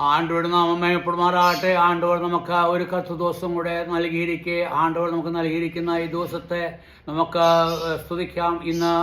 ആണ്ടവരുടെ നാമം മയപ്പെടുമാറാകട്ടെ. ആണ്ടവർ നമുക്ക് ഒരു ദിവസം കൂടെ നൽകിയിരിക്കെ ആണ്ടവർ നമുക്ക് നൽകിയിരിക്കുന്ന ഈ ദിവസത്തെ നമുക്ക് സ്തുതിക്കാം. ഇന്ന്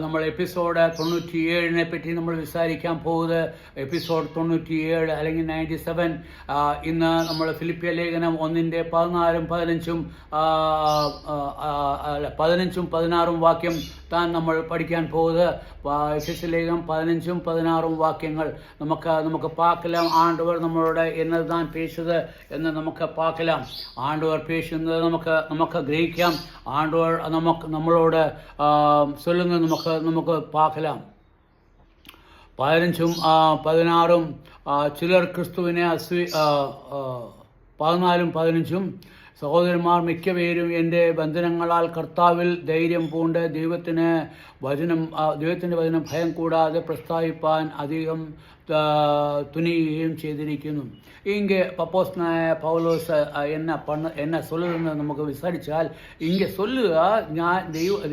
നമ്മൾ എപ്പിസോഡ് 97 പറ്റി നമ്മൾ വിസാരിക്കാൻ പോകുന്നത്. എപ്പിസോഡ് 97 അല്ലെങ്കിൽ 97. ഇന്ന് നമ്മൾ ഫിലിപ്പിയ ലേഖനം 1:14-15 വാക്യം താൻ നമ്മൾ പഠിക്കാൻ പോകുന്നത്. എഫെസ്യ ലേഖനം 15-16 വാക്യങ്ങൾ നമുക്ക് പാക്കലാം. ആണ്ടവർ നമ്മളോട് എന്നതാണ് പേശുന്നത് എന്ന് നമുക്ക് പാക്കലാം. ആണ്ടവർ പേശുന്നത് നമുക്ക് ഗ്രഹിക്കാം. ആണ്ടവർ നമ്മളോട് ചൊല്ലുന്നത് നമുക്ക് പാക്കലാം. 15-16 ചിലർ ക്രിസ്തുവിനെ 14-15 സഹോദരന്മാർ മിക്കപേരും എൻ്റെ ബന്ധനങ്ങളാൽ കർത്താവിൽ ധൈര്യം പൂണ്ട് ദൈവത്തിൻ്റെ വചനം ഭയം കൂടാതെ പ്രസ്താവിപ്പാൻ അധികം തുനിയുകയും ചെയ്തിരിക്കുന്നു. இங்கே பப்போஸ்னாய பவுலோஸ் என்ன சொல்லுதுன்னு നമുക്ക് വിസാരിച്ചാൽ ഇங்கே சொல்லுക, ഞാൻ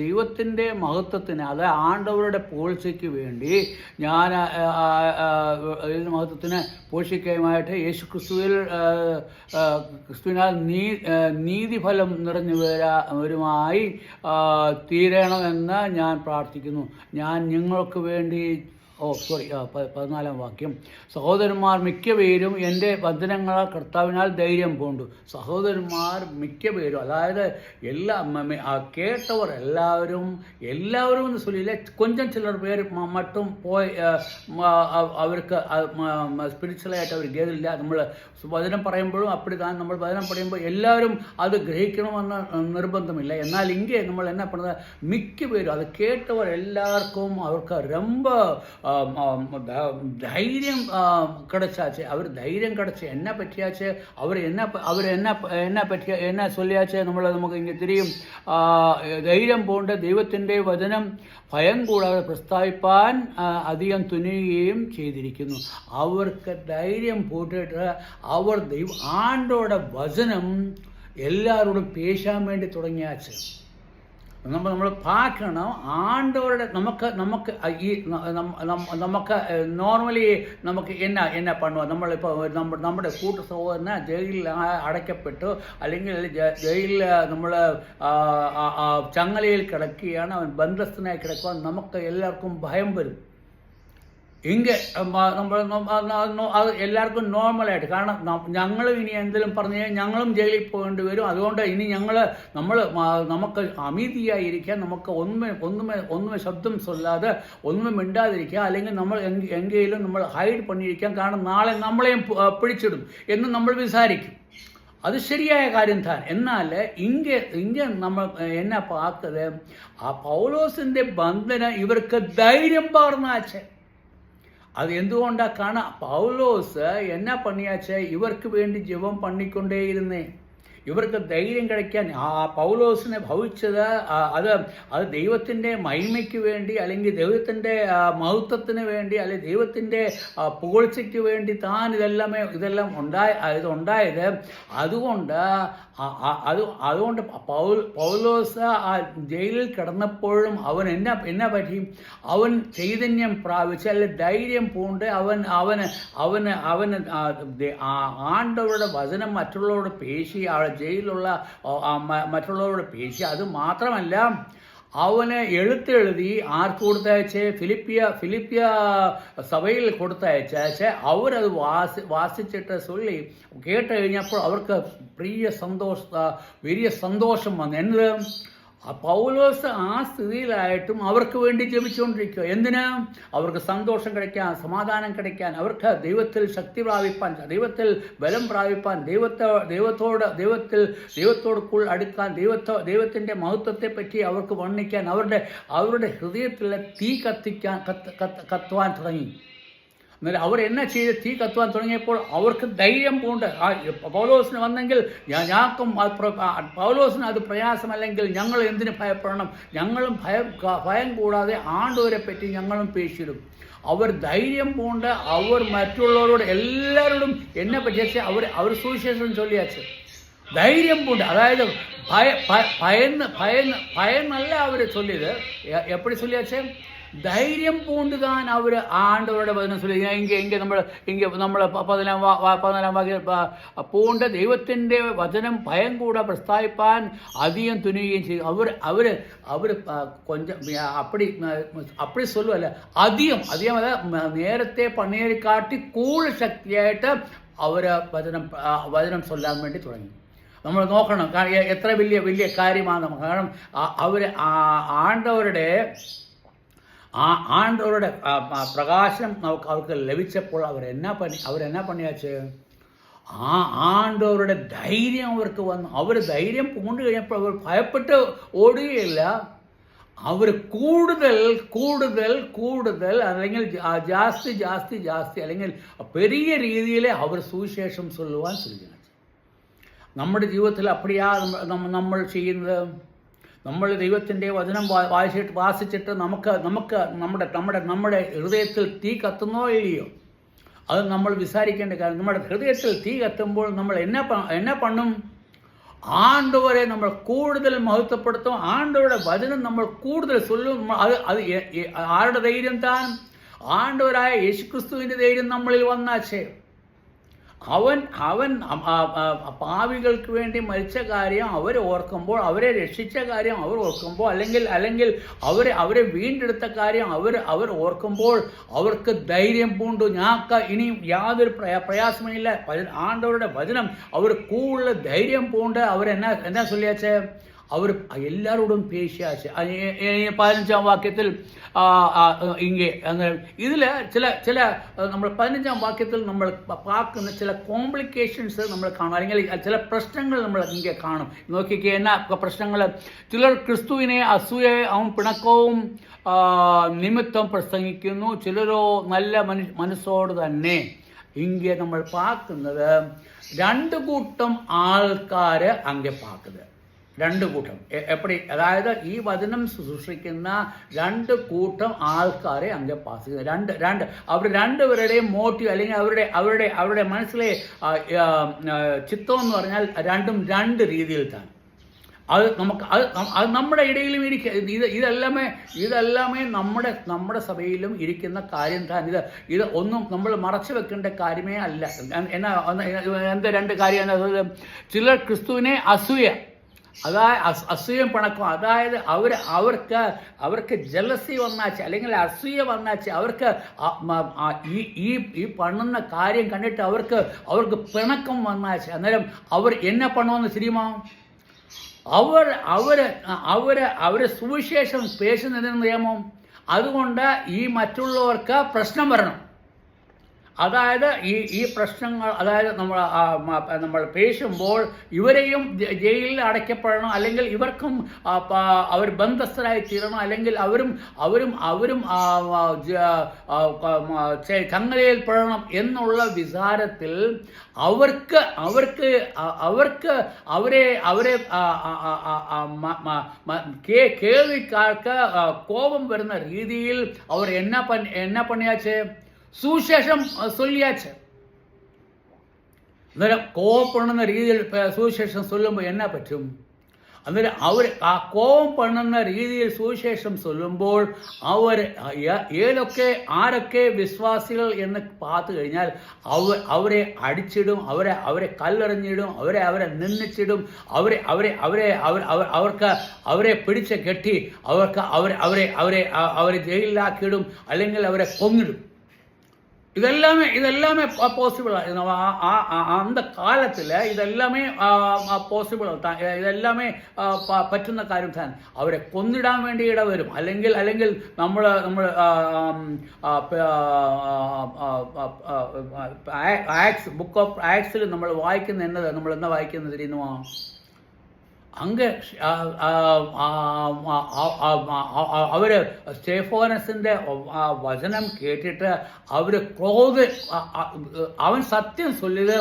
ദൈവത്തിൻ്റെ മഹത്വത്തിന്, അതായത് ആണ്ടവരുടെ പോഴ്ചയ്ക്ക് വേണ്ടി ഞാൻ മഹത്വത്തിന് പോഷിക്കാനായിട്ട് യേശു ക്രിസ്തുവിനാൽ നീതിഫലം നിറഞ്ഞവരുമായി തീരണമെന്ന് ഞാൻ പ്രാർത്ഥിക്കുന്നു. ഞാൻ നിങ്ങൾക്ക് വേണ്ടി 14 വാക്യം. സഹോദരന്മാർ മിക്കപേരും എൻ്റെ ബന്ധനങ്ങളാൽ കർത്താവിനാൽ ധൈര്യം പൂണ്ടു. സഹോദരന്മാർ മിക്കപേരും, അതായത് കേട്ടവർ എല്ലാവരും എന്ന് சொல்லியில கொஞ்சம் சிலர் பேர் மட்டும் போய் അവർക്ക് സ്പിരിച്വലായിട്ട് അവർ ഗതില്ല. നമ്മൾ വചനം പറയുമ്പോഴും അപ്പടിതാണ്. നമ്മൾ വചനം പറയുമ്പോൾ എല്ലാവരും അത് ഗ്രഹിക്കണമെന്ന് നിർബന്ധമില്ല. എന്നാൽ ഇங்கே നമ്മൾ என்ன பண்ணுறது, മിക്കപേരും അത് കേട്ടവർ എല്ലാവർക്കും അവർക്ക് ரொம்ப தைரியம் கிடைச்சாச்சு. அவர் தைரியம் கிடைச்சி என்ன பற்றியாச்சு, அவர் என்ன சொல்லியாச்சு നമുക്ക് ഇങ്ങനെ தெரியும். ധൈര്യം പൂണ്ട് ദൈവത്തിൻ്റെ വചനം ഭയം കൂടാതെ പ്രസ്താവിപ്പാൻ അധികം തുനിയുകയും ചെയ്തിരിക്കുന്നു. അവർക്ക് ധൈര്യം പൂട്ടിട്ട് അവർ ആണ്ടോടെ വചനം എല്ലാവരോടും പേശാൻ വേണ്ടി തുടങ്ങിയാച്ച്. നമ്മൾ பார்க்கணும். ആണ്ടവരുടെ നമുക്ക് നോർമലി നമുക്ക് என்ன பண்ணுவோம். നമ്മളിപ്പോൾ നമ്മുടെ കൂട്ടു സഹോദരനെ ജയിലിൽ അടയ്ക്കപ്പെട്ടു, അല്ലെങ്കിൽ ജയിലിൽ നമ്മൾ ചങ്ങലയിൽ കിടക്കുകയാണ്, അവൻ ബന്ധസ്ഥനായി കിടക്കുവാൻ നമുക്ക് എല്ലാവർക്കും ഭയം വരും. ഇங்கே അത് എല്ലാവർക്കും നോർമലായിട്ട്, കാരണം ഞങ്ങൾ ഇനി എന്തെങ്കിലും പറഞ്ഞു കഴിഞ്ഞാൽ ഞങ്ങളും ജയിലിൽ പോകേണ്ടി വരും. അതുകൊണ്ട് ഇനി നമുക്ക് അമീതിയായിരിക്കാൻ, നമുക്ക് ഒന്നുമേ ശബ്ദം ചൊല്ലാതെ ഒന്നും മിണ്ടാതിരിക്കുക, അല്ലെങ്കിൽ നമ്മൾ എങ്കിലും നമ്മൾ ഹൈഡ് പണിയിരിക്കാം, കാരണം നാളെ നമ്മളെയും പിടിച്ചിടും എന്ന് നമ്മൾ വിചാരിക്കും. അത് ശരിയായ കാര്യം താൻ. എന്നാൽ ഇங்கே നമ്മൾ എന്നെ പാത്തത്, ആ പൗലോസിൻ്റെ ബന്ധനം ഇവർക്ക് ധൈര്യം പകർന്നാച്ച്. அது എന്തുകൊണ്ടാണ്? കാണാം, പൗലോസ് என்ன பண்ணியாச்சு, ഇവർക്ക് വേണ്ടി ജപം പണിക്കൊണ്ടേയിരുന്നേ. ഇവർക്ക് ധൈര്യം கிடைക്കാൻ പൗലോസിനെ ഭവിച്ചത് അത് ദൈവത്തിൻ്റെ മഹിമയ്ക്ക് വേണ്ടി, അല്ലെങ്കിൽ ദൈവത്തിൻ്റെ മഹത്വത്തിന് വേണ്ടി, അല്ലെങ്കിൽ ദൈവത്തിൻ്റെ പുകഴ്ചയ്ക്ക് വേണ്ടി താൻ ഇതെല്ലാം ഉണ്ടായത്. അതുകൊണ്ട് പൗലോസ് ആ ജയിലിൽ കിടന്നപ്പോഴും അവൻ എന്നാ പറ്റി, അവൻ ചൈതന്യം പ്രാപിച്ച്, അല്ലെങ്കിൽ ധൈര്യം പൂണ്ട് അവന് ആണ്ടവരുടെ വചനം മറ്റുള്ളവരോട് പേശി, ജയിലുള്ള മറ്റുള്ളവരോട് പേശി. അത് മാത്രമല്ല, അവന് എഴുതി ആർക്ക് കൊടുത്തയച്ച്, ഫിലിപ്പിയ സഭയിൽ കൊടുത്തയച്ച് അവരത് വാസിച്ചിട്ട് ചൊല്ലി കേട്ട് കഴിഞ്ഞപ്പോൾ അവർക്ക് വലിയ സന്തോഷം വന്നു. എന്ത്, പൗലോസ് ആ സ്ഥിതിയിലായിട്ടും അവർക്ക് വേണ്ടി ജപിച്ചുകൊണ്ടിരിക്കുക. എന്തിന്? അവർക്ക് സന്തോഷം கிடைക്കാൻ, സമാധാനം கிடைക്കാൻ, അവർക്ക് ദൈവത്തിൽ ശക്തി പ്രാപിപ്പാൻ, ദൈവത്തിൽ ബലം പ്രാപിപ്പാൻ, ദൈവത്തോട് അടുക്കാൻ, ദൈവത്തിൻ്റെ മഹത്വത്തെ പറ്റി അവർക്ക് വർണ്ണിക്കാൻ, അവരുടെ ഹൃദയത്തിലെ തീ കത്തുവാൻ തുടങ്ങി. എന്നാൽ അവർ എന്നെ ചെയ്ത് തീ കത്തുവാൻ തുടങ്ങിയപ്പോൾ അവർക്ക് ധൈര്യം പൂണ്ട്. പൗലോസിന് വന്നെങ്കിൽ പൗലോസിന് അത് പ്രയാസമല്ലെങ്കിൽ ഞങ്ങൾ എന്തിനു ഭയപ്പെടണം, ഞങ്ങളും ഭയം കൂടാതെ ആണ്ടവരെ പറ്റി ഞങ്ങളും പേശിടും. അവർ ധൈര്യം പൂണ്ട് അവർ മറ്റുള്ളവരോട് എല്ലാവരോടും എന്നെ പറ്റിയാച്ച് അവർ സുവിശേഷം ചൊല്ലിയാച്ച്. ധൈര്യം പൂണ്ട്, അതായത് ഭയന്നല്ല അവർ ചൊല്ലിയത്. എപ്പടി ചൊല്ലിയാച്ച്, தைரியம் பூண்டு தான் அவர் ஆண்டவரோட வசனம் சொல்லி இங்கே നമ്മൾ 14 വാക്യം പൂണ്ട ദൈവത്തിൻ്റെ വചനം ഭയം കൂടെ പ്രസ്താവിപ്പാൻ അധികം തുനിയുകയും ചെയ്തു. അവർ കൊഞ്ചം அப்படி சொல்லுவല്ല, அதிகம் നേരത്തെ പണിയെക്കാട്ടി കൂടുതൽ ശക്തിയായിട്ട് അവർ വചനം ചൊല്ലാൻ വേണ്ടി തുടങ്ങി. നമ്മൾ നോക്കണം എത്ര വലിയ കാര്യമാണ് നമുക്ക്. കാരണം അവർ ആണ്ടവരുടെ പ്രകാശം അവർക്ക് ലഭിച്ചപ്പോൾ അവരെന്നാ പണിയാച്ച്, ആണ്ടവരുടെ ധൈര്യം അവർക്ക് വന്നു. അവർ ധൈര്യം പൂണ്ടു കഴിഞ്ഞപ്പോൾ അവർ ഭയപ്പെട്ട് ഓടുകയില്ല, അവർ കൂടുതൽ അല്ലെങ്കിൽ ജാസ്തി അല്ലെങ്കിൽ പെരിയ രീതിയിൽ അവർ സുവിശേഷം ചൊല്ലുവാൻ ശ്രമിക്കണം. നമ്മുടെ ജീവിതത്തിൽ അപ്പടിയാ നമ്മൾ ചെയ്യുന്നത്. നമ്മൾ ദൈവത്തിൻ്റെ വചനം വാസിച്ചിട്ട് നമുക്ക് നമ്മുടെ ഹൃദയത്തിൽ തീ കത്തുന്നോ ഇല്ലയോ, അത് നമ്മൾ വിസാരിക്കേണ്ട കാര്യം. നമ്മുടെ ഹൃദയത്തിൽ തീ കത്തുമ്പോൾ നമ്മൾ എന്നാ പണ്ണും, ആണ്ടവരെ നമ്മൾ കൂടുതൽ മഹത്വപ്പെടുത്തും, ആണ്ടവരുടെ വചനം നമ്മൾ കൂടുതൽ ചൊല്ലും. അത് ആരുടെ ധൈര്യം താൻ? ആണ്ടവരായ യേശുക്രിസ്തുവിൻ്റെ ധൈര്യം നമ്മളിൽ വന്നാച്ചേ. അവൻ പാപികൾക്ക് വേണ്ടി മരിച്ച കാര്യം അവർ ഓർക്കുമ്പോൾ, അവരെ രക്ഷിച്ച കാര്യം അവർ ഓർക്കുമ്പോൾ, അല്ലെങ്കിൽ അവരെ വീണ്ടെടുത്ത കാര്യം അവർ ഓർക്കുമ്പോൾ അവർക്ക് ധൈര്യം പൂണ്ടു. ഞങ്ങൾക്ക് ഇനിയും യാതൊരു പ്രയാസമില്ല. ആണ്ടവരുടെ വചനം അവർ കൂടുതൽ ധൈര്യം പൂണ്ട് അവരെന്നാ ചൊല്ലിയാച്ചേ, അവർ എല്ലാവരോടും പേശിയാച്ച്. 15 വാക്യത്തിൽ ഇതിൽ ചില നമ്മൾ 15 വാക്യത്തിൽ നമ്മൾ പാക്കുന്ന ചില കോംപ്ലിക്കേഷൻസ് നമ്മൾ കാണും, അല്ലെങ്കിൽ ചില പ്രശ്നങ്ങൾ നമ്മൾ ഇങ്ങനെ കാണും. നോക്കിക്കേ, എന്നാ പ്രശ്നങ്ങൾ. ചിലർ ക്രിസ്തുവിനെ അസൂയയും പിണക്കവും നിമിത്തം പ്രസംഗിക്കുന്നു, ചിലരോ നല്ല മനസ്സോട് തന്നെ. ഇങ്ങനെ നമ്മൾ പാക്കുന്നത് 2 കൂട്ടം ആൾക്കാർ അങ്ങെ പാക്കുന്നത്. 2 കൂട്ടം എപ്പടി, അതായത് ഈ വചനം ശുശ്രൂഷിക്കുന്ന 2 കൂട്ടം ആൾക്കാരെ അങ്ങ് പാസ് ചെയ്യുന്നത്. അവർ രണ്ടുപേരുടെയും മോട്ടീവ് അല്ലെങ്കിൽ അവരുടെ മനസ്സിലെ ചിത്തം എന്ന് പറഞ്ഞാൽ രണ്ടും 2 രീതിയിൽ തന്നെ. അത് നമ്മുടെ ഇടയിലും ഇതെല്ലാമേ നമ്മുടെ സഭയിലും ഇരിക്കുന്ന കാര്യം തന്നെ. ഇത് ഒന്നും നമ്മൾ മറച്ചു വെക്കേണ്ട കാര്യമേ അല്ല. എന്താ 2 കാര്യം? ചിലർ ക്രിസ്തുവിനെ അസൂയം പിണക്കം, അതായത് അവർക്ക് ജലസി വന്നാച്ച് അല്ലെങ്കിൽ അസൂയ വന്നാച്ച്, അവർക്ക് ഈ പണ്ണുന്ന കാര്യം കണ്ടിട്ട് അവർക്ക് പിണക്കം വന്നാച്ച്. അന്നേരം അവർ എന്നെ പണമെന്ന് തിരിയുമോ? അവർ സുവിശേഷം പേശുന്നതിന് നിയമം. അതുകൊണ്ട് ഈ മറ്റുള്ളവർക്ക് പ്രശ്നം വരണം. അതായത് ഈ പ്രശ്നങ്ങൾ, അതായത് നമ്മൾ പേശുമ്പോൾ ഇവരെയും ജയിലിൽ അടയ്ക്കപ്പെടണം, അല്ലെങ്കിൽ ഇവർക്കും അവർ ബന്ധസ്ഥരായി തീരണം, അല്ലെങ്കിൽ അവരും ചങ്ങലയിൽ പെടണം എന്നുള്ള വിചാരത്തിൽ അവരെ കേൾവിക്കാർക്ക് കോപം വരുന്ന രീതിയിൽ അവർ എന്നാ പണിയാച്ച്, സുവിശേഷം ചൊല്ലിയാച്ച്. അന്നേരം കോപപ്പെടുന്ന രീതിയിൽ സുവിശേഷം ചൊല്ലുമ്പോൾ എന്നാ പറ്റും? അന്നേരം കോപം പണ്ണുന്ന രീതിയിൽ സുവിശേഷം ചൊല്ലുമ്പോൾ ആരൊക്കെ വിശ്വാസികൾ എന്ന് പാത്തു കഴിഞ്ഞാൽ അവരെ അടിച്ചിടും, അവരെ കല്ലെറിഞ്ഞിടും, അവരെ നിന്ദിച്ചിടും, അവരെ പിടിച്ച് കെട്ടി അവരെ ജയിലിലാക്കിയിടും, അല്ലെങ്കിൽ അവരെ കൊന്നിടും. இதெல்லாமே பாசிபிள். அந்த காலத்தில் இதெல்லாமே പോസിബിൾ, ഇതെല്ലാമേ പറ്റുന്ന കാര്യം തന്നെ. അവരെ കൊന്നിടാൻ വേണ്ടി ഇട വരും, അല്ലെങ്കിൽ നമ്മൾ ബുക്ക് ഓഫ് ആക്സിൽ നമ്മൾ വായിക്കുന്ന നമ്മൾ എന്താ വായിക്കുന്നത് தெரியுமா? അങ്ങ് അവർ സ്റ്റെഫാനസിൻ്റെ വചനം കേട്ടിട്ട് അവൻ സത്യം ചൊല്ലിയത്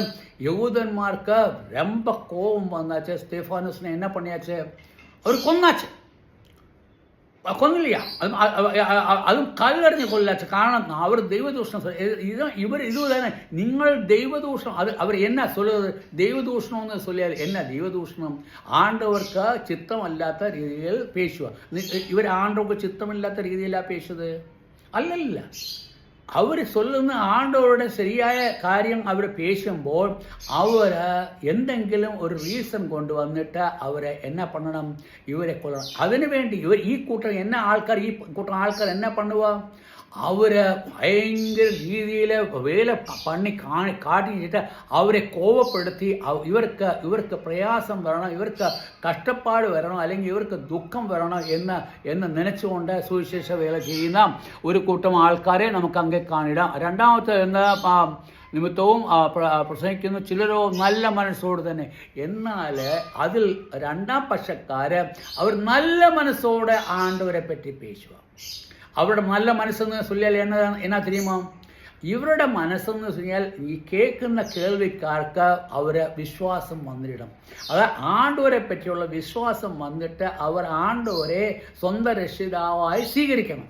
യഹൂദന്മാർക്ക് ரொம்ப கோபம் വന്നാച്ച്. സ്റ്റെഫാനസിനെ എന്നാ പണിയാച്ച്, അവർ കൊന്നാച്ച്. കൊന്നില്ല. അതും കല്ലെറിഞ്ഞ് കൊല്ലാച്ച. കാരണം അവർ ദൈവദൂഷണം ഇവർ ഇതുതന്നെ നിങ്ങൾ ദൈവദൂഷണം. അത് അവർ എന്നാ சொல்லுறது? ദൈവദൂഷണമെന്ന് சொல்லிയാൽ എന്നാ ദൈവദൂഷണം? ആണ്ടവർക്ക് ചിത്തമല്ലാത്ത രീതിയിൽ പേശുക. ഇവർ ആണ്ടവർക്ക് ചിത്തമില്ലാത്ത രീതിയിലാണ് പേശുന്നത്? അല്ലല്ല. അവർ ചൊല്ലുന്ന ആണ്ടവരുടെ ശരിയായ കാര്യം അവർ പേശുമ്പോൾ അവർ എന്തെങ്കിലും ഒരു റീസൺ കൊണ്ടുവന്നിട്ട് അവരെ എന്നാ പണണം? ഇവരെ കൊല്ലണം. അതിനു വേണ്ടി ഈ കൂട്ടം ആൾക്കാർ എന്നാ பண்ணுவா? അവര് ഭയങ്കര രീതിയിൽ വേല പണി കാട്ടിച്ചിട്ട് അവരെ കോപപ്പെടുത്തി ഇവർക്ക് പ്രയാസം വരണം, ഇവർക്ക് കഷ്ടപ്പാട് വരണം, അല്ലെങ്കിൽ ഇവർക്ക് ദുഃഖം വരണം എന്ന് നനച്ചുകൊണ്ട് സുവിശേഷ വേല ചെയ്യുന്ന ഒരു കൂട്ടം ആൾക്കാരെ നമുക്ക് അങ്ങേ കാണിടാം. രണ്ടാമത്തെ നിമിത്തവും പ്രസംഗിക്കുന്ന ചിലരോ നല്ല മനസ്സോട് തന്നെ. എന്നാൽ അതിൽ രണ്ടാം പക്ഷക്കാര് അവർ നല്ല മനസ്സോടെ ആണ്ടവരെ പറ്റി പേശുക. അവരുടെ നല്ല മനസ്സെന്ന് ചൊല്ലിയാൽ എന്നാ தெரியுமா? ഇവരുടെ മനസ്സെന്ന് പറഞ്ഞാൽ ഈ കേൾക്കുന്ന കേൾവിക്കാർക്ക് അവർ വിശ്വാസം വന്നിടണം. അത് ആണ്ടവരെ പറ്റിയുള്ള വിശ്വാസം വന്നിട്ട് അവർ ആണ്ടവരെ സ്വന്തം രക്ഷിതാവായി സ്വീകരിക്കണം.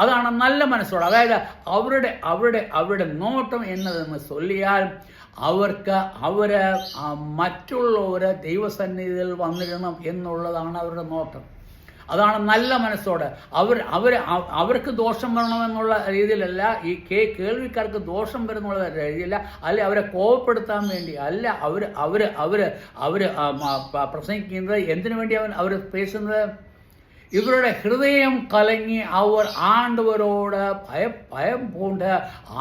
അതാണ് നല്ല മനസ്സോടെ. അതായത് അവരുടെ നോട്ടം എന്നതെന്ന് ചൊല്ലിയാൽ അവര് മറ്റുള്ളവരെ ദൈവസന്നിധിയിൽ വന്നിടണം എന്നുള്ളതാണ് അവരുടെ നോട്ടം. അതാണ് നല്ല മനസ്സോടെ. അവർക്ക് ദോഷം വരണമെന്നുള്ള രീതിയിലല്ല, ഈ കേൾവിക്കാർക്ക് ദോഷം വരുന്നുള്ള രീതിയില്ല, അല്ലെ അവരെ കോപപ്പെടുത്താൻ വേണ്ടി അല്ല. അവർ പ്രസംഗിക്കുന്നത് എന്തിനു വേണ്ടി അവർ പേശുന്നത്? ഇവരുടെ ഹൃദയം കലങ്ങി അവർ ആണ്ടവരോട് ഭയം പൂണ്ട്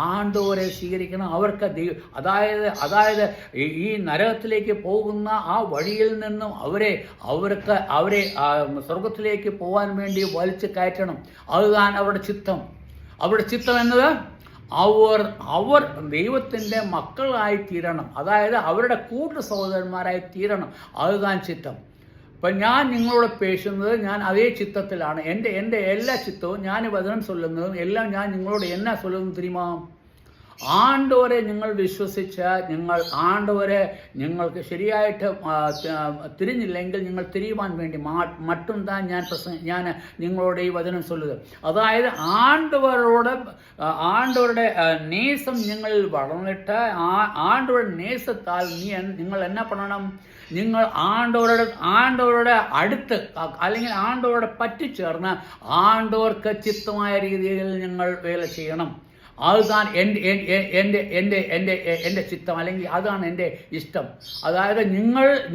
ആണ്ടവരെ സ്വീകരിക്കണം. അവർക്ക് അതായത് ഈ നരകത്തിലേക്ക് പോകുന്ന ആ വഴിയിൽ നിന്നും അവരെ സ്വർഗത്തിലേക്ക് പോകാൻ വേണ്ടി വലിച്ചു കയറ്റണം. അതുതാണ് അവരുടെ ചിത്തം. അവരുടെ ചിത്തം എന്നത് അവർ ദൈവത്തിൻ്റെ മക്കളായി തീരണം. അതായത് അവരുടെ കൂട്ടു സഹോദരന്മാരായി തീരണം. അതുതാൻ ചിത്തം. അപ്പം ഞാൻ നിങ്ങളോട് പേശുന്നത് ഞാൻ അതേ ചിത്തത്തിലാണ്. എൻ്റെ എല്ലാ ചിത്തവും ഞാൻ വചനം ചൊല്ലുന്നതും എല്ലാം ഞാൻ നിങ്ങളോട് എന്നാ ചൊല്ലുന്നത് தெரியுமா? ആണ്ടവരെ നിങ്ങൾ വിശ്വസിച്ച നിങ്ങൾക്ക് ശരിയായിട്ട് തിരിഞ്ഞില്ലെങ്കിൽ നിങ്ങൾ തിരിയുവാൻ വേണ്ടി മറ്റും താൻ ഞാൻ നിങ്ങളോട് ഈ വചനം ചൊല്ലുക. അതായത് ആണ്ടവരുടെ നേസം നിങ്ങളിൽ വളർന്നിട്ട് ആണ്ടവരുടെ നേസത്താൽ നിങ്ങൾ എന്നാ பண்ணണം? നിങ്ങൾ ആണ്ടവരുടെ അടുത്ത് അല്ലെങ്കിൽ ആണ്ടവരുടെ പറ്റിച്ചേർന്ന് ആണ്ടവർക്ക് ചിത്തമായ രീതിയിൽ നിങ്ങൾ വേല ചെയ്യണം. അതുതാൻ എൻ്റെ ചിത്തം, അല്ലെങ്കിൽ അതാണ് എൻ്റെ ഇഷ്ടം. അതായത്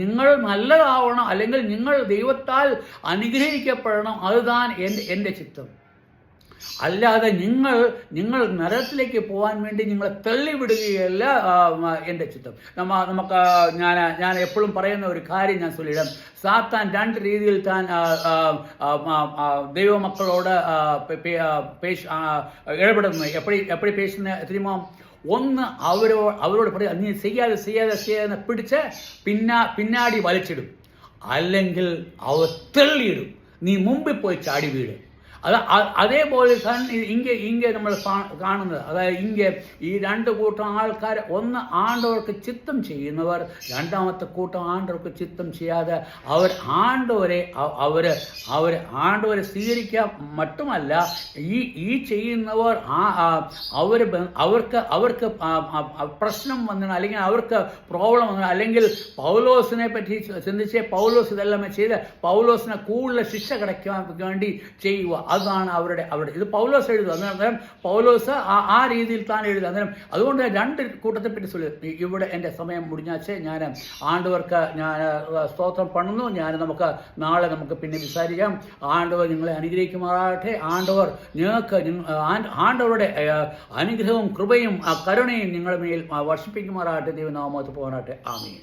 നിങ്ങൾ നല്ലതാവണം, അല്ലെങ്കിൽ നിങ്ങൾ ദൈവത്താൽ അനുഗ്രഹിക്കപ്പെടണം. അതുതാൻ എൻ്റെ ചിത്തം. അല്ലാതെ നിങ്ങൾ നരകത്തിലേക്ക് പോകാൻ വേണ്ടി നിങ്ങളെ തള്ളിവിടുകയല്ല എൻ്റെ ചിത്തം. നമുക്ക് ഞാൻ എപ്പോഴും പറയുന്ന ഒരു കാര്യം ഞാൻ ചൊല്ലിടാം. സാത്താൻ രണ്ട് രീതിയിൽ താൻ ദൈവമക്കളോട് ഇടപെടുന്നത്. എപ്പടി പേശുന്ന தெரியுமா? ഒന്ന് അവരോട് പറയും നീ ചെയ്യാതെ പിടിച്ച് പിന്നാടി വലിച്ചിടും, അല്ലെങ്കിൽ അവർ തള്ളിയിടും, നീ മുമ്പിൽ പോയി ചാടി വീടും. അതേപോലെ ഇங்கே നമ്മൾ കാണുന്നത്. അതായത് ഈ രണ്ട് കൂട്ടം ആൾക്കാർ, ഒന്ന് ആണ്ടവർക്ക് ചിത്തം ചെയ്യുന്നവർ, രണ്ടാമത്തെ കൂട്ടം ആണ്ടവർക്ക് ചിത്തം ചെയ്യാതെ ആണ്ടവരെ സ്വീകരിക്കാൻ മറ്റുമല്ല, ഈ ചെയ്യുന്നവർ അവർക്ക് പ്രശ്നം വന്നാൽ, അല്ലെങ്കിൽ അവർക്ക് പ്രോബ്ലം വന്നാൽ, അല്ലെങ്കിൽ പൗലോസിനെ പറ്റി ചിന്തിച്ച് പൗലോസ് ഇതെല്ലാം ചെയ്ത് പൗലോസിനെ കൂടുതൽ ശിക്ഷ കിടക്കാൻ വേണ്ടി ചെയ്യുക. അതാണ് അവരുടെ ഇത് പൗലോസ് എഴുതുക. അന്നേരം പൗലോസ് ആ രീതിയിൽ താൻ എഴുതുക. അന്നേരം അതുകൊണ്ട് രണ്ട് കൂട്ടത്തെ പറ്റി ചൊല്ലി ഇവിടെ എൻ്റെ സമയം മുടിഞ്ഞാച്ച് ഞാൻ ആണ്ടവർക്ക് ഞാൻ സ്തോത്രം പണുന്നു. നാളെ നമുക്ക് പിന്നെ വിസാരിക്കാം. ആണ്ടവർ നിങ്ങളെ അനുഗ്രഹിക്കുമാറാകട്ടെ. ആണ്ടവർ ആണ്ടവരുടെ അനുഗ്രഹവും കൃപയും കരുണയും നിങ്ങളുടെ മേൽ വർഷിപ്പിക്കുമാറാകട്ടെ. ദൈവനാമത്തിൽ പോകാനാകട്ടെ. ആമേൻ.